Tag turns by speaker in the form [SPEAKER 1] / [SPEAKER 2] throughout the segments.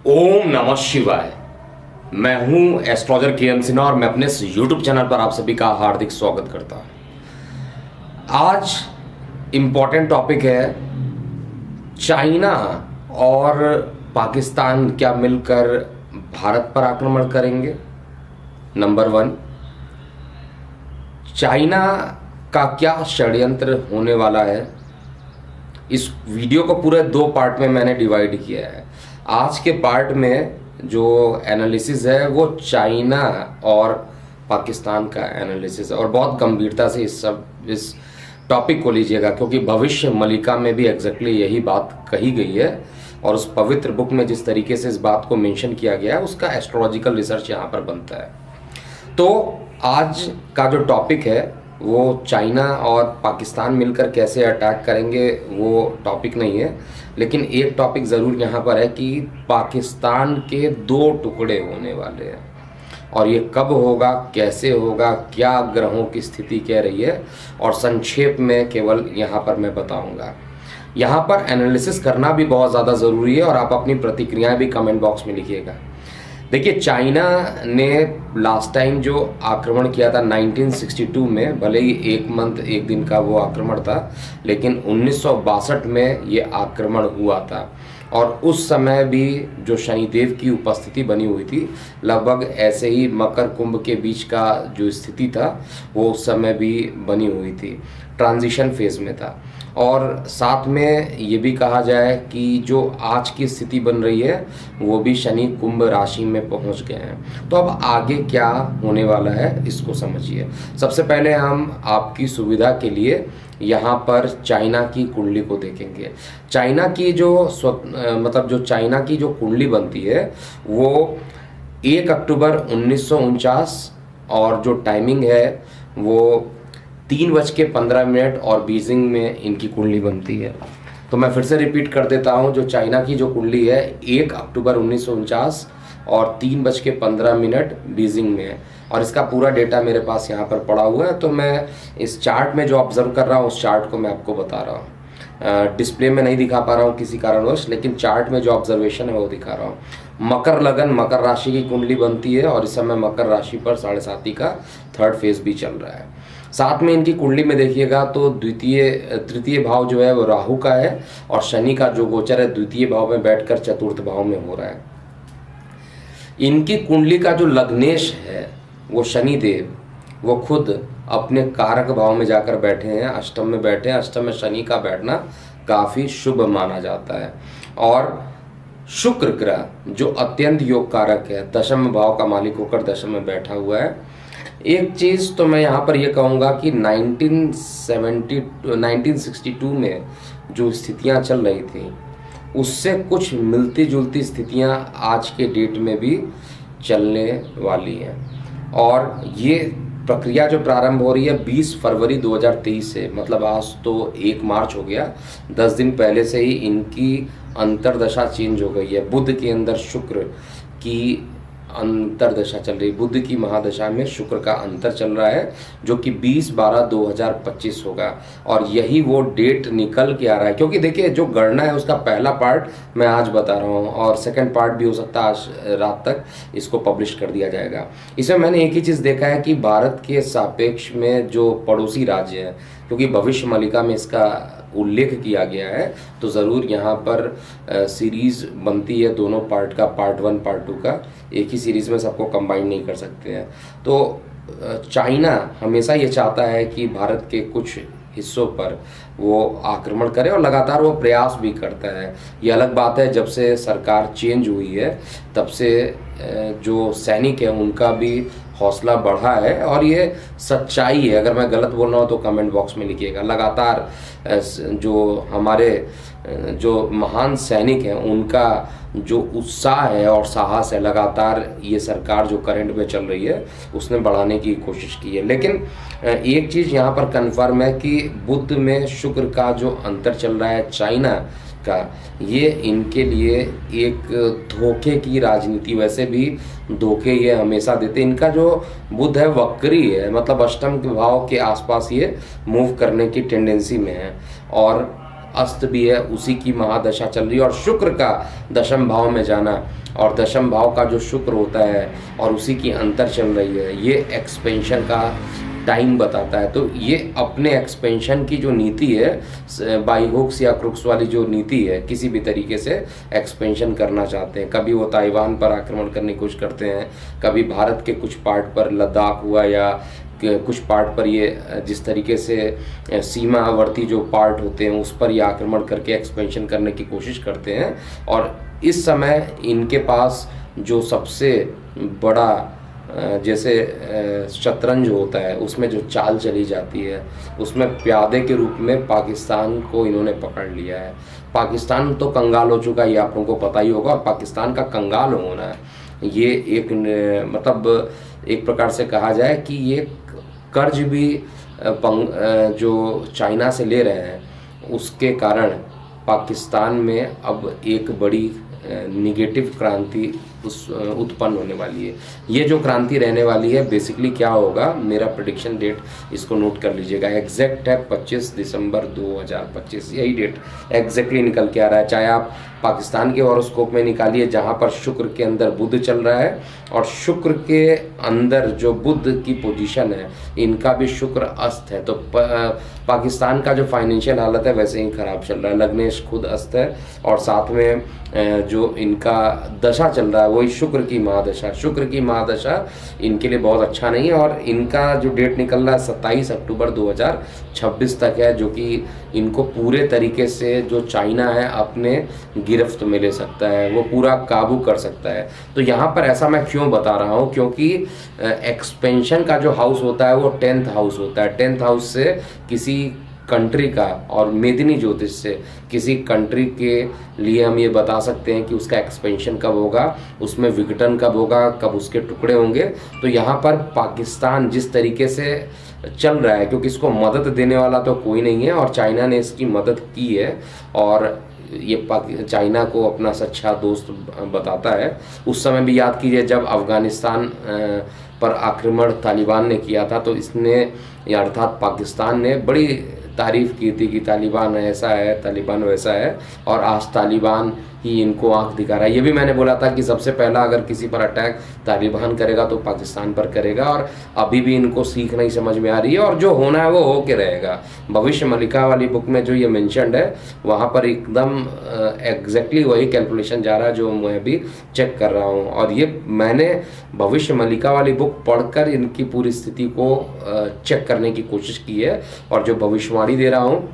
[SPEAKER 1] ओम नमः शिवाय। मैं हूं एस्ट्रोलॉजर के एम सिन्हा और मैं अपने इस यूट्यूब चैनल पर आप सभी का हार्दिक स्वागत करता हूं। आज इम्पॉर्टेंट टॉपिक है, चाइना और पाकिस्तान क्या मिलकर भारत पर आक्रमण करेंगे। नंबर 1, चाइना का क्या षड्यंत्र होने वाला है। इस वीडियो को पूरे 2 पार्ट में मैंने डिवाइड किया है। आज के पार्ट में जो एनालिसिस है वो चाइना और पाकिस्तान का एनालिसिस है और बहुत गंभीरता से इस टॉपिक को लीजिएगा, क्योंकि भविष्य मलिका में भी एग्जैक्टली यही बात कही गई है और उस पवित्र बुक में जिस तरीके से इस बात को मेंशन किया गया है उसका एस्ट्रोलॉजिकल रिसर्च यहाँ पर बनता है। तो आज का जो टॉपिक है वो चाइना और पाकिस्तान मिलकर कैसे अटैक करेंगे वो टॉपिक नहीं है, लेकिन एक टॉपिक ज़रूर यहाँ पर है कि पाकिस्तान के 2 टुकड़े होने वाले हैं और ये कब होगा, कैसे होगा, क्या ग्रहों की स्थिति कह रही है और संक्षेप में केवल यहाँ पर मैं बताऊँगा। यहाँ पर एनालिसिस करना भी बहुत ज़्यादा ज़रूरी है और आप अपनी प्रतिक्रियाएं भी कमेंट बॉक्स में लिखिएगा। देखिए, चाइना ने लास्ट टाइम जो आक्रमण किया था 1962 में, भले ही एक दिन का वो आक्रमण था, लेकिन 1962 में ये आक्रमण हुआ था और उस समय भी जो शनिदेव की उपस्थिति बनी हुई थी, लगभग ऐसे ही मकर कुंभ के बीच का जो स्थिति था वो उस समय भी बनी हुई थी, ट्रांजिशन फेज में था। और साथ में ये भी कहा जाए कि जो आज की स्थिति बन रही है वो भी शनि कुंभ राशि में पहुंच गए हैं। तो अब आगे क्या होने वाला है इसको समझिए। सबसे पहले हम आपकी सुविधा के लिए यहाँ पर चाइना की कुंडली को देखेंगे। चाइना की जो चाइना की जो कुंडली बनती है वो 1 अक्टूबर 1949 और जो टाइमिंग है वो 3:15 और बीजिंग में इनकी कुंडली बनती है। तो मैं फिर से रिपीट कर देता हूँ, जो चाइना की जो कुंडली है 1 अक्टूबर 1949 और 3:15 बीजिंग में है और इसका पूरा डेटा मेरे पास यहाँ पर पड़ा हुआ है। तो मैं इस चार्ट में जो ऑब्जर्व कर रहा हूँ उस चार्ट को मैं आपको बता रहा हूँ। डिस्प्ले में नहीं दिखा पा रहा हूँ किसी कारणवश, लेकिन चार्ट में जो ऑब्जर्वेशन है वो दिखा रहा हूँ। मकर लगन मकर राशि की कुंडली बनती है और इस समय मकर राशि पर 7.5 का 3rd फेज भी चल रहा है। साथ में इनकी कुंडली में देखिएगा तो तृतीय भाव जो है वो राहु का है और शनि का जो गोचर है 2य भाव में बैठकर 4th भाव में हो रहा है। इनकी कुंडली का जो लग्नेश है वो शनिदेव वो खुद अपने कारक भाव में जाकर बैठे हैं, अष्टम में बैठे हैं। अष्टम में शनि का बैठना काफ़ी शुभ माना जाता है और शुक्र ग्रह जो अत्यंत योग कारक है, 10वें भाव का मालिक होकर 10वें में बैठा हुआ है। एक चीज़ तो मैं यहाँ पर ये कहूँगा कि 1962 में जो स्थितियाँ चल रही थी उससे कुछ मिलती जुलती स्थितियाँ आज के डेट में भी चलने वाली हैं और ये प्रक्रिया जो प्रारंभ हो रही है 20 फरवरी 2023 से, मतलब आज तो 1 मार्च हो गया, 10 दिन पहले से ही इनकी अंतर्दशा चेंज हो गई है। बुध के अंदर शुक्र की अंतरदशा चल रही, बुध की महादशा में शुक्र का अंतर चल रहा है जो कि 20/12/2025 होगा और यही वो डेट निकल के आ रहा है। क्योंकि देखिए, जो गणना है उसका पहला पार्ट मैं आज बता रहा हूँ और सेकंड पार्ट भी हो सकता है आज रात तक इसको पब्लिश कर दिया जाएगा। इसमें मैंने एक ही चीज़ देखा है कि भारत के सापेक्ष में जो पड़ोसी राज्य हैं, क्योंकि भविष्य मलिका में इसका उल्लेख किया गया है, तो ज़रूर यहाँ पर सीरीज़ बनती है दोनों पार्ट का, पार्ट 1 पार्ट 2 का। एक ही सीरीज़ में सबको कंबाइन नहीं कर सकते हैं। तो चाइना हमेशा ये चाहता है कि भारत के कुछ हिस्सों पर वो आक्रमण करे और लगातार वो प्रयास भी करता है। ये अलग बात है, जब से सरकार चेंज हुई है तब से जो सैनिक हैं उनका भी हौसला बढ़ा है और ये सच्चाई है। अगर मैं गलत बोल रहा हूँ तो कमेंट बॉक्स में लिखिएगा। लगातार जो हमारे जो महान सैनिक हैं उनका जो उत्साह है और साहस है, लगातार ये सरकार जो करंट में चल रही है उसने बढ़ाने की कोशिश की है। लेकिन एक चीज़ यहाँ पर कन्फर्म है कि बुध में शुक्र का जो अंतर चल रहा है चाइना का, ये इनके लिए एक धोखे की राजनीति, वैसे भी धोखे ये हमेशा देते। इनका जो बुध है वक्री है, मतलब अष्टम के भाव के आसपास ये मूव करने की टेंडेंसी में है और अस्त भी है, उसी की महादशा चल रही है, और शुक्र का दशम भाव में जाना, और दशम भाव का जो शुक्र होता है और उसी की अंतर चल रही है, ये एक्सपेंशन का टाइम बताता है। तो ये अपने एक्सपेंशन की जो नीति है, बाई हुक्स या क्रुक्स वाली जो नीति है, किसी भी तरीके से एक्सपेंशन करना चाहते हैं। कभी वो ताइवान पर आक्रमण करने की कोशिश करते हैं, कभी भारत के कुछ पार्ट पर, लद्दाख हुआ या कुछ पार्ट पर, ये जिस तरीके से सीमावर्ती जो पार्ट होते हैं उस पर ये आक्रमण करके एक्सपेंशन करने की कोशिश करते हैं। और इस समय इनके पास जो सबसे बड़ा जैसे शतरंज होता है, उसमें जो चाल चली जाती है, उसमें प्यादे के रूप में पाकिस्तान को इन्होंने पकड़ लिया है। पाकिस्तान तो कंगाल हो चुका है, ये आप लोगों को पता ही होगा, और पाकिस्तान का कंगाल होना है ये एक मतलब एक प्रकार से कहा जाए कि ये कर्ज भी जो चाइना से ले रहे हैं, उसके कारण पाकिस्तान में अब एक बड़ी निगेटिव क्रांति उत्पन्न होने वाली है। ये जो क्रांति रहने वाली है, बेसिकली क्या होगा, मेरा प्रेडिक्शन डेट इसको नोट कर लीजिएगा, एग्जैक्ट है 25 दिसंबर 2025, यही डेट एग्जैक्टली निकल के आ रहा है। चाहे आप पाकिस्तान के हॉरोस्कोप में निकालिए, जहाँ पर शुक्र के अंदर बुध चल रहा है, और शुक्र के अंदर जो बुध की पोजीशन है, इनका भी शुक्र अस्त है। तो पाकिस्तान का जो फाइनेंशियल हालत है वैसे ही ख़राब चल रहा है। लग्नेश खुद अस्त है, और साथ में जो इनका दशा चल रहा है वही शुक्र की महादशा। शुक्र की महादशा इनके लिए बहुत अच्छा नहीं है, और इनका जो डेट निकल रहा है 27 अक्टूबर 2026 तक है, जो कि इनको पूरे तरीके से जो चाइना है अपने गिरफ्त में ले सकता है, वो पूरा काबू कर सकता है। तो यहाँ पर ऐसा मैं क्यों बता रहा हूँ, क्योंकि एक्सपेंशन का जो हाउस होता है वो 10th हाउस होता है। 10th हाउस से किसी कंट्री का, और मेदिनी ज्योतिष से किसी कंट्री के लिए हम ये बता सकते हैं कि उसका एक्सपेंशन कब होगा, उसमें विघटन कब होगा, कब उसके टुकड़े होंगे। तो यहाँ पर पाकिस्तान जिस तरीके से चल रहा है, क्योंकि इसको मदद देने वाला तो कोई नहीं है, और चाइना ने इसकी मदद की है, और ये चाइना को अपना सच्चा दोस्त बताता है। उस समय भी याद कीजिए जब अफ़गानिस्तान पर आक्रमण तालिबान ने किया था, तो इसने या अर्थात पाकिस्तान ने बड़ी तारीफ़ की थी कि तालिबान ऐसा है, तालिबान वैसा है, और आज तालिबान ही इनको आंख दिखा रहा है। ये भी मैंने बोला था कि सबसे पहला अगर किसी पर अटैक तालिबान करेगा तो पाकिस्तान पर करेगा, और अभी भी इनको सीख नहीं समझ में आ रही है, और जो होना है वो हो के रहेगा। भविष्य मलिका वाली बुक में जो ये मेंशन्ड है, वहाँ पर एकदम एग्जैक्टली वही कैलकुलेशन जा रहा है जो मैं भी चेक कर रहा हूँ। और ये मैंने भविष्य मलिका वाली बुक पढ़कर इनकी पूरी स्थिति को चेक करने की कोशिश की है, और जो भविष्यवाणी दे रहा हूँ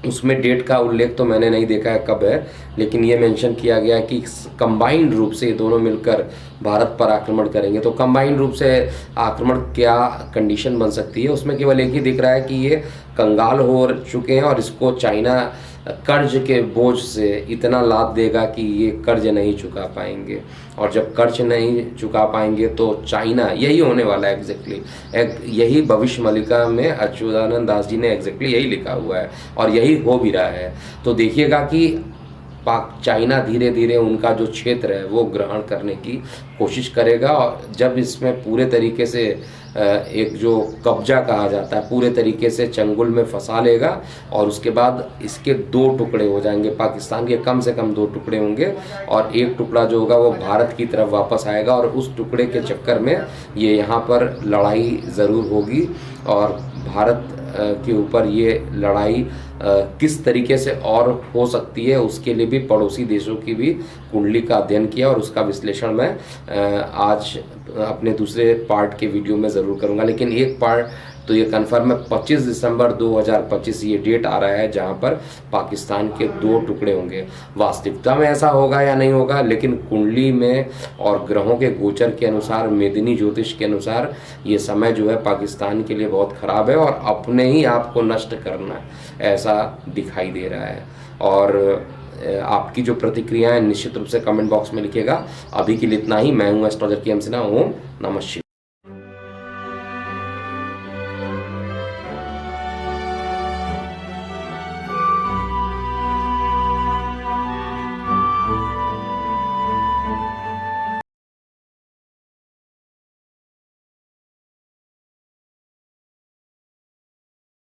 [SPEAKER 1] उसमें डेट का उल्लेख तो मैंने नहीं देखा है कब है, लेकिन ये मेंशन किया गया है कि कंबाइंड रूप से ये दोनों मिलकर भारत पर आक्रमण करेंगे। तो कंबाइंड रूप से आक्रमण क्या कंडीशन बन सकती है, उसमें केवल एक ही दिख रहा है कि ये कंगाल हो चुके हैं, और इसको चाइना कर्ज के बोझ से इतना लाभ देगा कि ये कर्ज नहीं चुका पाएंगे, और जब कर्ज नहीं चुका पाएंगे तो चाइना, यही होने वाला है एग्जैक्टली, यही भविष्य मलिका में अच्युतानंद दास जी ने एग्जैक्टली यही लिखा हुआ है, और यही हो भी रहा है। तो देखिएगा कि चाइना धीरे धीरे उनका जो क्षेत्र है वो ग्रहण करने की कोशिश करेगा, और जब इसमें पूरे तरीके से एक जो कब्जा कहा जाता है पूरे तरीके से चंगुल में फंसा लेगा, और उसके बाद इसके दो टुकड़े हो जाएंगे, पाकिस्तान के कम से कम दो टुकड़े होंगे, और एक टुकड़ा जो होगा वो भारत की तरफ वापस आएगा, और उस टुकड़े के चक्कर में ये यहाँ पर लड़ाई ज़रूर होगी। और भारत के ऊपर ये लड़ाई किस तरीके से और हो सकती है, उसके लिए भी पड़ोसी देशों की भी कुंडली का अध्ययन किया, और उसका विश्लेषण मैं आज अपने दूसरे पार्ट के वीडियो में ज़रूर करूंगा। लेकिन एक पार्ट तो ये कन्फर्म है, 25 दिसंबर 2025 ये डेट आ रहा है जहां पर पाकिस्तान के दो टुकड़े होंगे। वास्तविकता में ऐसा होगा या नहीं होगा, लेकिन कुंडली में और ग्रहों के गोचर के अनुसार, मेदिनी ज्योतिष के अनुसार, ये समय जो है पाकिस्तान के लिए बहुत ख़राब है, और अपने ही आप को नष्ट करना ऐसा दिखाई दे रहा है। और आपकी जो प्रतिक्रियाएं निश्चित रूप से कमेंट बॉक्स में लिखिएगा। अभी के लिए इतना ही। मैं हूं एस्ट्रोलॉजर के एम सिन्हा। ओम नमः शिवाय।